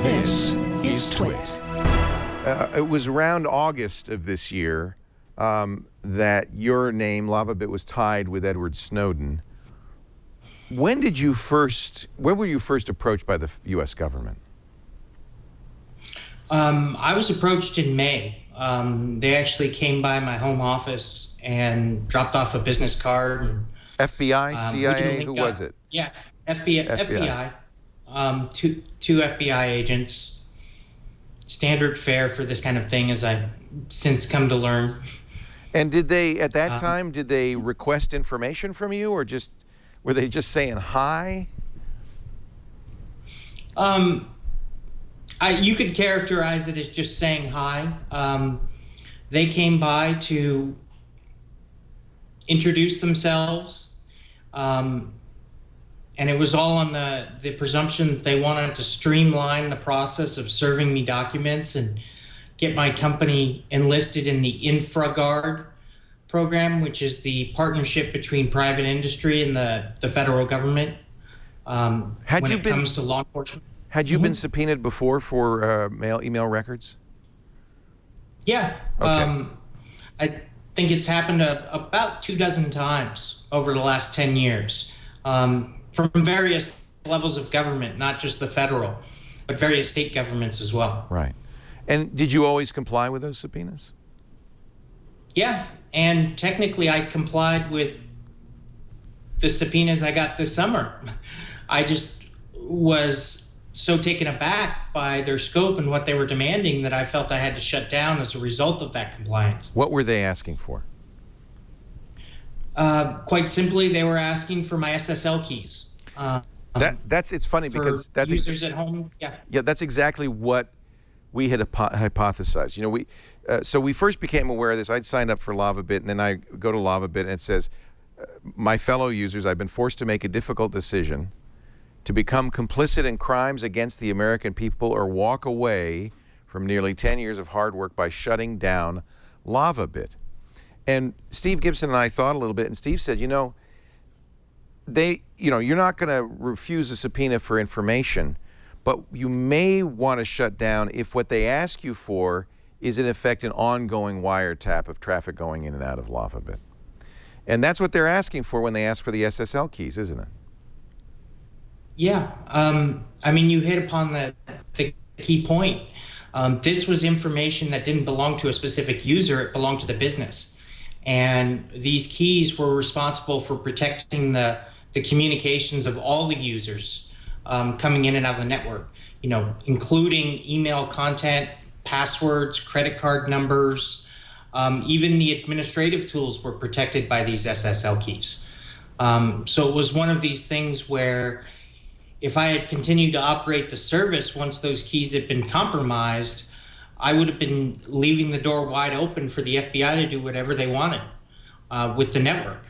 This is Twit. It was around August of this year that your name, Lavabit, was tied with Edward Snowden. When were you first approached by the U.S. government? I was approached in May. They actually came by my home office and dropped off a business card. And, FBI, CIA, who was it? Yeah, FBI. Two FBI agents. Standard fare for this kind of thing, as I've since come to learn. And did they, at that time, did they request information from you, or were they just saying hi? You could characterize it as just saying hi. They came by to introduce themselves, and it was all on the presumption that they wanted to streamline the process of serving me documents and get my company enlisted in the InfraGard program, which is the partnership between private industry and the federal government when it comes to law enforcement. Had you been subpoenaed before for email records? Yeah. Okay. I think it's happened about 24 times over the last 10 years from various levels of government, not just the federal, but various state governments as well. Right. And did you always comply with those subpoenas? Yeah. And technically, I complied with the subpoenas I got this summer. I just was so taken aback by their scope and what they were demanding that I felt I had to shut down as a result of that compliance. What were they asking for? Quite simply, they were asking for my SSL keys. It's funny because that's users at home. Yeah. Yeah, that's exactly what we had hypothesized. You know, so we first became aware of this. I'd signed up for Lavabit, and then I go to Lavabit, and it says, "My fellow users, I've been forced to make a difficult decision to become complicit in crimes against the American people or walk away from nearly 10 years of hard work by shutting down Lavabit." And Steve Gibson and I thought a little bit, and Steve said, you're not going to refuse a subpoena for information, but you may want to shut down if what they ask you for is in effect an ongoing wiretap of traffic going in and out of Lavabit. And that's what they're asking for when they ask for the SSL keys, isn't it? Yeah. I mean, you hit upon the key point. This was information that didn't belong to a specific user. It belonged to the business. And these keys were responsible for protecting the communications of all the users coming in and out of the network, including email content, passwords, credit card numbers. Even the administrative tools were protected by these SSL keys. So it was one of these things where if I had continued to operate the service once those keys had been compromised, I would have been leaving the door wide open for the FBI to do whatever they wanted with the network.